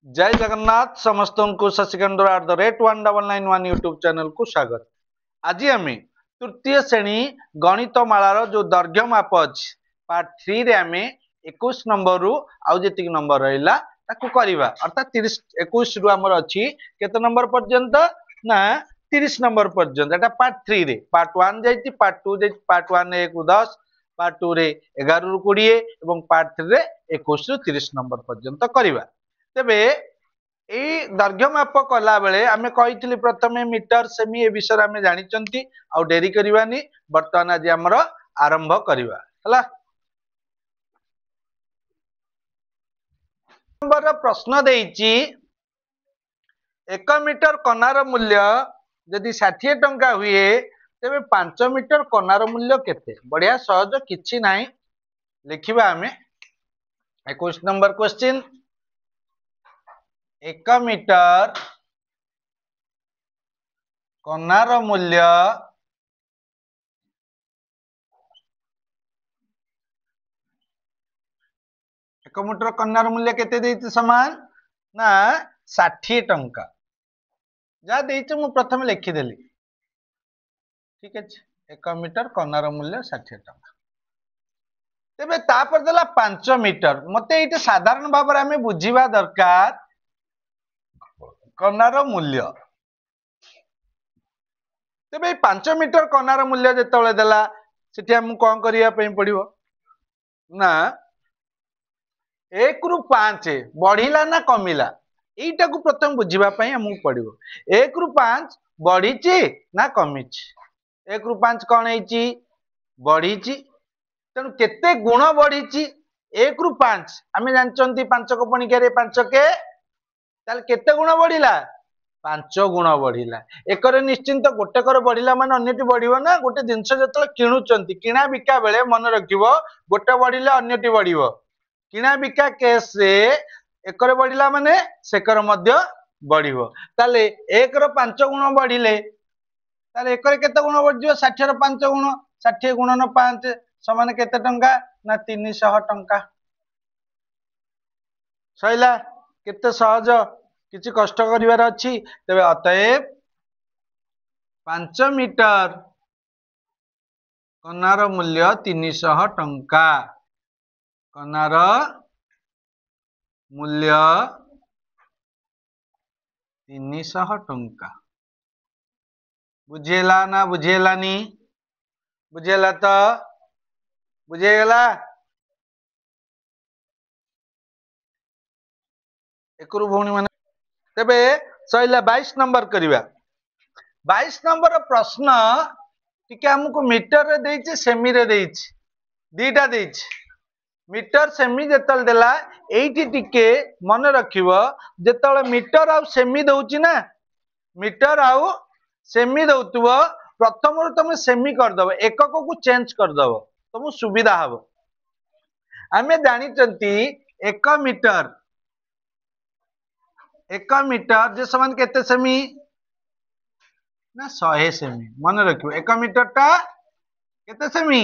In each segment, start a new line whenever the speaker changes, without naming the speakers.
जय जगन्नाथ समस्त को शशिकांत @19991 यूट्यूब चैनल को स्वागत। आज आम तृतीय श्रेणी गणित मालार जो दैर्घ्य माप अच्छी पार्ट 3 रे आम 21 नंबर रु आउ जी नंबर रहा अर्थात 21 रु आमर अच्छी केते नंबर पर्यंत ना 30 नंबर पर्यंत एटा पार्ट 3 रे पार्ट 1 जाइए पार्ट 2 जाइए पार्ट 1 रे 1 रु 10 पार्ट 2 रे 11 रु 20 और पार्ट 3 रे 21 रु 30 नंबर पर्यंत करवा। तेबे एई दैर्घ्य माप कला बेले आमे कहिथिली प्रथमे मीटर सेमी ए विषय आमे जानिचंती आ डेरी करबानी वर्तमान आज हमर आरंभ करबा हला। नंबर प्रश्न देइची 1 मीटर कनार मूल्य यदि 60 टंका हुए तेबे 5 मीटर कनार मूल्य केते। बढ़िया सहज किछि नाही लिखिबा आमे 21 नंबर क्वेश्चन 1 मीटर कनार मूल्य 1 मीटर कनार मूल्य केते देइते समान ना 60 टंका जा देइते मु प्रथम लिखि देली ठीक अछि 1 मीटर कनार मूल्य 60 टंका। तेबे तापर देला 5 मीटर मते एटे साधारण भाव आमे बुझिबा दरकार कनार मूल्य। तेबे 5 मीटर कनार मूल्य जेतले देला सेठी हम कोन करिया पई पड़िबो ना 1 रु 5 बढ़िला ना कमिला एटा को प्रथम बुझिबा पई हमु पड़िबो। 1 रु 5 बढ़ीची ना कमिची 1 रु 5 कोन हेची बढ़ीची तेनु केते गुण बढ़ीची 1 रु 5 आमे जानचंती 5 को पणिका रे 5 के ताल केते गुण बढ़िला 5 गुण बढ़िला। एकरे निश्चिंत गोटे कर बढ़िला माने अन्यटी बढ़िबो ना। गोटे जिंस जतले किणुचंती किणा बिका बेले मन रखिबो गोटे बढ़िले अन्यटी बढ़िबो किणा बिका केस रे एकरे बढ़िला माने सेकर मध्य बढ़िबो ताले 1 रो 5 गुण बढ़िले ताले एकरे केते गुण बढ़ियो 60 रो 5 गुण 60 गुणन 5 समान केते टंका ना 300 टंका। सइला केते सहज किछि कष्ट करिवार अछि। तबे अतएव 5 मीटर कनार मूल्य 300 टंका कनार मूल्य 300 टंका। बुझेला ना बुझेलानी बुझेला तो बुझेगला एकरु भौणी माने। तेबे सइला 22 नंबर करिवा 22 नंबर प्रश्न टिके हमको मीटर रे देइछि सेमी रे देइछि दीटा देइछि मीटर सेमी जेतल देला एइठी टिके मन रखिबो जेतले मीटर आ सेमी दउछि ना मीटर आ सेमी दउतबो प्रथम रो तुम सेमी कर दबो एकक को चेंज कर दबो तुम सुविधा हबो। आमे जानि चंती 1 मीटर जे समान केते सेमी ना 100 सेमी मन रखिबो 1 मीटर टा केते सेमी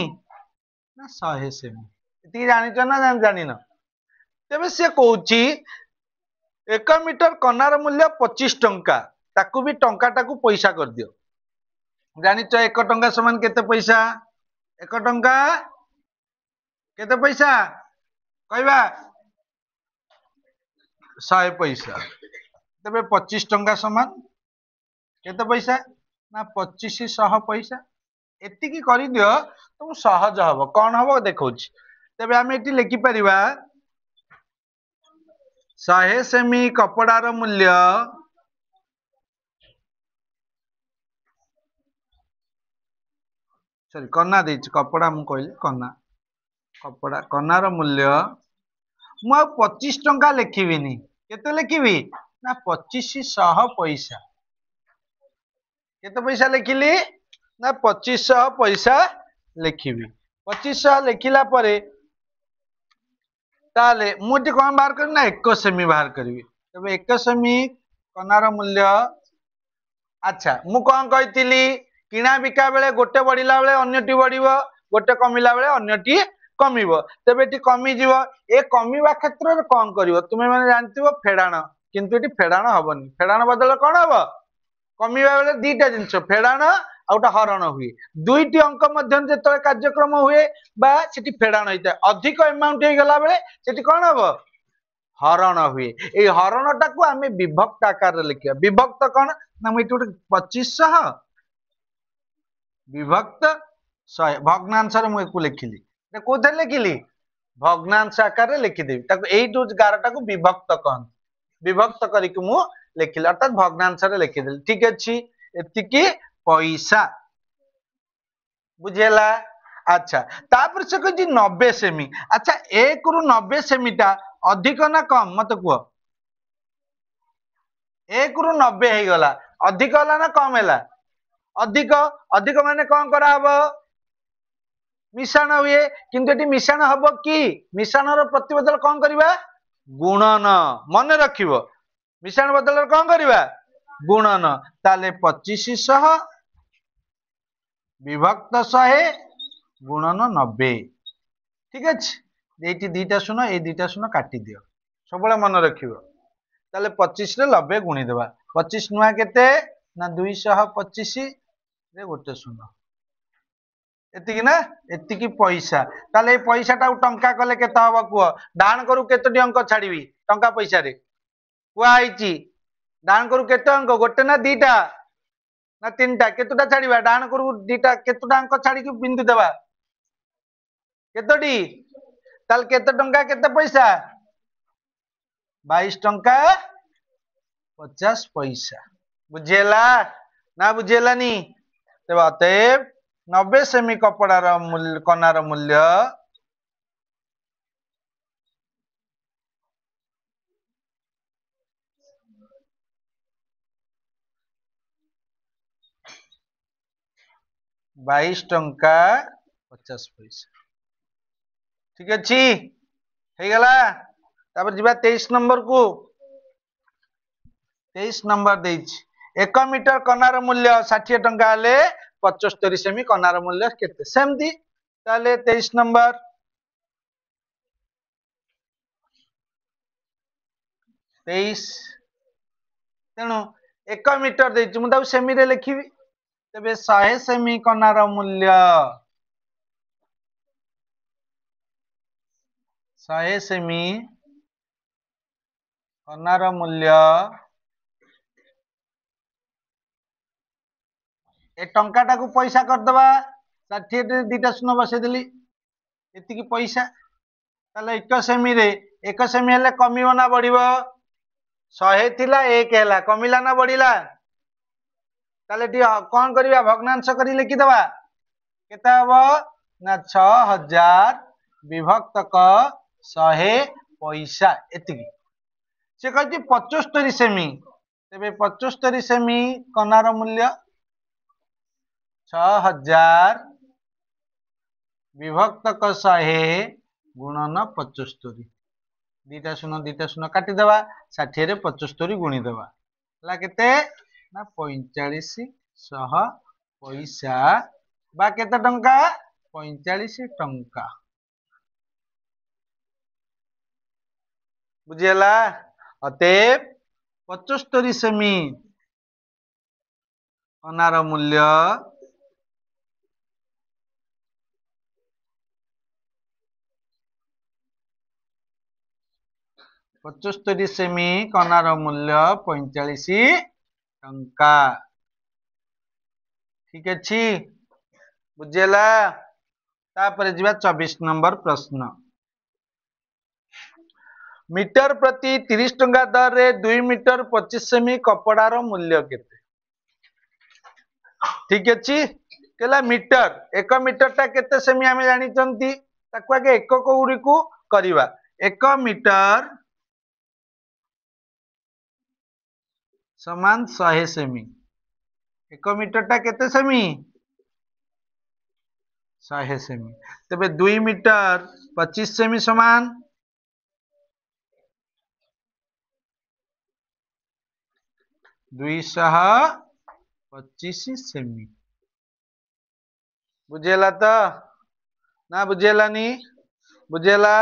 ना 100 सेमी एति जानि छ ना जानि न। तेबे से कहूची 1 मीटर कनार मूल्य 25 टंका ताकू भी टंका टाकू पैसा कर दियो जानि छ 1 टंका समान केते पैसा 1 टंका केते पैसा कहबा 100 पैसा। तेबे 25 टंका समान केते पैसा ना 2500 पैसा एति की करि दियो तुम सहज हबो कोन हबो देखौची। तेबे हम एटी लिखि परिबा 100 सेमी कपड़ार मूल्य सॉरी कन्ना देछि कपड़ा मु कहली कन्ना कपड़ा कनार मूल्य मु 25 टंका लिखिबिनी केते लिखिबी ना 2500 पैसा केते पैसा लिखिली ना 2500 पैसा लिखिबी 2500 लिखिला परे ताले मुटी कोन बाहर कर ना 1 सेमी बाहर करबी। तबे 1 सेमी कनार मूल्य अच्छा मु कोन कहितिली किणा बिका बेले गोटे बढ़िला बेले अन्यटी बढ़िबो गोटे कमिला बेले अन्यटी कमिबो तेबे टी कमी जीवो ए कमिबा क्षेत्र रे कोन करिवो तुमे माने जानथिबो फेडाण किंतु एटी फेडाण हबनी फेडाण बदल कौन हम कमिबा बेले दीटा जिनस फेडाण आउटा हरण हुए दुईटी अंक मध्य जो कार्यक्रम हुए बा सेठी फेडाण होता है अधिक अमाउंट हो गला बेले सेठी कौन हम हरण हुए ये हरण टाक आम विभक्त आकार लिखा विभक्त कौन ना मुझे गोटे 2500 विभक्त 100 भग्नांश मुझे लिखिली कौन लिखिली भग्नांश आकार लिखिदेवी यू गारटा को विभक्त कहते विभक्त करके मु लिखिली अर्थात भग्नांश लिखिदेली ठीक अच्छे एतिकी पैसा बुझेला अच्छा तापर से कही 90 सेमी अच्छा 1 रु 90 सेमीटा अधिक ना कम मत कह 1 रु 90 हो गला अधिक है ना कम है अधिक अधिक माने कौन करा हबो मिश्रण हुए किंतु एटी मिश्रण हबो कि मिश्रण रो प्रतिबदल कौन करबा गुणन मन रखिबो मिश्रण बदल कौन करबा गुणन ताले 2500 विभक्त 100 गुणन 90 ठीक अच्छे ये दीटा शून ये दीटा शून काटी दियो सब मन रखिबो ताले 25 रे 90 गुणी देबा 25 नुआ केते ना 225 रे गोटे शून एतिकी ना एतिकी पैसा ताले ए पैसा टा टंका कले केते हबो कुओ डाण करू केतोटी अंक छाड़ीबी टंका पैसा रे कुआ आइची डाण करू केते अंक गोटे ना दीटा ना तीनटा केतोटा छाड़ीबा डाण करू दीटा केतोटा अंक छाड़ी के बिंदु देबा केतोटी ताल केते टंका केते पैसा 22 टंका 50 पैसा बुझेला ना बुझेलानी तेबे अतएव 90 सेमी कपड़ार मूल्य कनार मूल्य 22 टंका 50 पैसा ठीक अच्छी हो गला तापर जीवा 23 नंबर को 23 नंबर देछि 1 मीटर कनार मूल्य 60 टंका हेले 75 सेमी कनार मूल्य केते सेमती ताले 23 नंबर 23 तेणु 1 मीटर देछि मु ताऊ सेमी रे लिखिबी तेबे 100 सेमी कनार मूल्य 100 सेमी कनार मूल्य ए टंका टाकू पैसा करदबा 60 दीटा शून्य बसई देली एतिकी पैसा ताले 1 सेमी रे 1 सेमी हेले कमिबो ना बढ़िबो 100 थिला 1 हैला कमिला ना बढ़िला ताले टी कोन करबा भग्नांश करी लिखि दबा केता हबो ना 6000 विभक्त क 100 पैसा एतिकी से कहती 75 सेमी तेबे 75 सेमी कनार मूल्य 6000 विभक्त क 100 गुणन 75 दीटा शून्य काटी देबा 60 रे 75 गुणी देबा ला केते ना 4500 पैसा बा केते टंका 45 टंका बुझियला अतएव 75 सेमी कनार मूल्य 75 सेमी कनार मूल्य 45 टंका ठीक अच्छी बुझेला तापर जीवा 24 नंबर प्रश्न मीटर प्रति 30 टंका दर रे 2 मीटर 25 सेमी कपड़ार मूल्य केते ठीक अच्छी केला मीटर 1 मीटर टा केते सेमी आमे जानि चंती ताकू आगे एकक गुडी को करबा 1 मीटर समान 100 सेमी 1 मीटर टा केते सेमी 100 सेमी तबे 2 मीटर 25 सेमी समान 225 सेमी बुझेला तो ना बुझेला नी बुझेला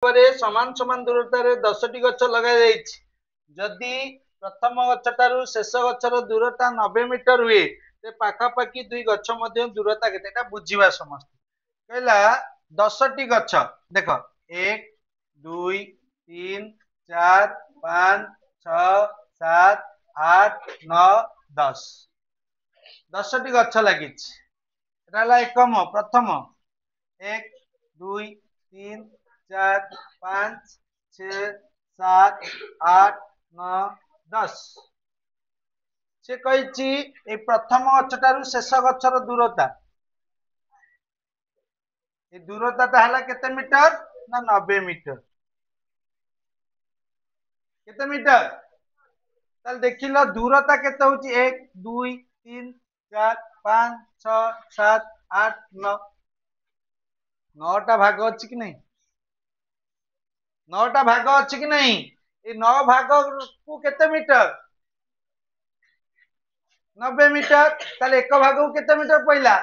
समान समान दूरतार 10टी गछ लगा जदि प्रथम गछटारू शेष गछर दूरता 90 मीटर हुए ते पाखापाखि दुई गछ मध्य दूरता केते बुझीबा समस्त कहला 10टी गछ देख 1 2 3 4 5 6 7 8 9 10 10टी गछ लगी एकम प्रथम 1 2 3 4 5 6 7 8 9 10 से कही प्रथम गछटारू शेष गछर दूरता दूरता है केते मीटर ना 90 मीटर केते मीटर ताल देखिल दूरता केते होची 1 2 3 4 5 6 7 8 9 9टा भाग अछि कि नहीं 9टा भाग अछि कि नहीं ए 9 भाग को केते मीटर 90 मीटर ताले एक भाग को केते मीटर पइला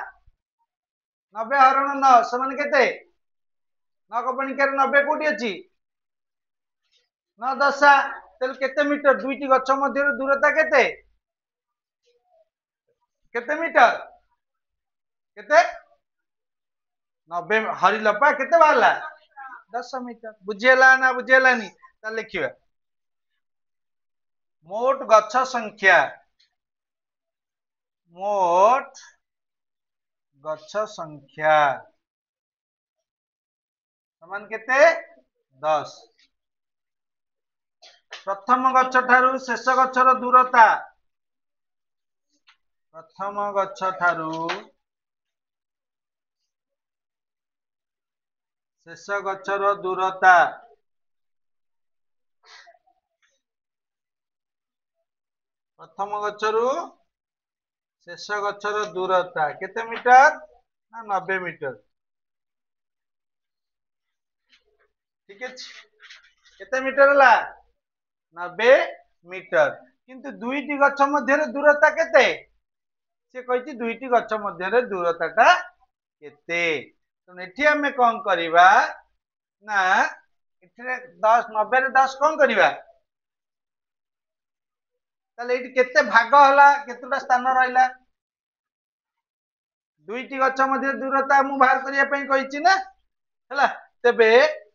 90 हरण 9 समान केते 9 को पणिकार 90 कोटी अछि 9 दशा ताले केते मीटर दुईटी गछ मध्य दूरता केते केते मीटर केते 90 हरिलपा केते बाहरला 10 मीटर बुझियला ना बुझियलानी ता लिखिबा मोट गछ संख्या समान केते 10 प्रथम गछ ठारू शेष गछर दूरता प्रथम गछ ठारू शेष गछर दूरता प्रथम गछरू शेष गछर दूरता केते मीटर ना 90 मीटर ठीक है केते मीटर ला 90 मीटर किंतु दुईटी गछ मध्य दूरता केते से कहिछि दुईटी गछ मध्य दूरताटा केते तो एठी हमें कौन करिबा ना एठी 10 90 रे 10 कौन करिबा ताले एठी केते भाग हला केतेटा स्थान रहला दुईटी गछ मध्य दूरता मु बाहर करिया पई कहिछि ना हला तबे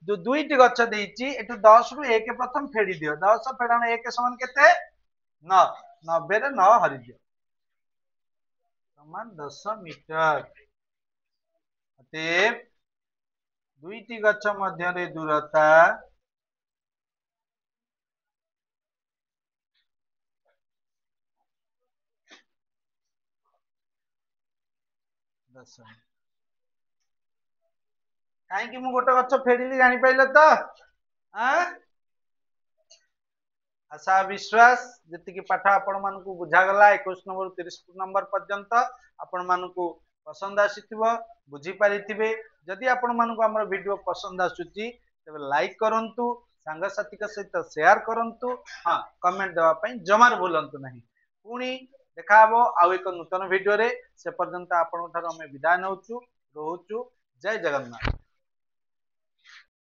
जो दुईटी गछ देइछि एठु 10 रु 1 प्रथम फेडी दियो 10 फेडाण 1 समान केते 9 90 रे 9 हरि दियो समान 10 मीटर अतएव दुईटी गछ मध्य रे दूरता 10 काहे कि मु गोटे गछ फेडिली जानि पाइले तो आशा विश्वास जति पाठ आपण मानकु बुझा गला 21 नंबर 30 नंबर पर्यंत आपण मानकु पसंद आसीथिबो बुझी पारिथिबे जदि आपण मानकु हमर वीडियो पसंद आसुची तबे लाइक करंतु संग साथी के सहित शेयर करंतु हां कमेंट देवा पई जमार भूलंतु नहीं पुणी देखाबो आउ एक नूतन वीडियो रे से पर्यंत आपण थारो हम विदाय नउचु रहउचु जय जगन्नाथ।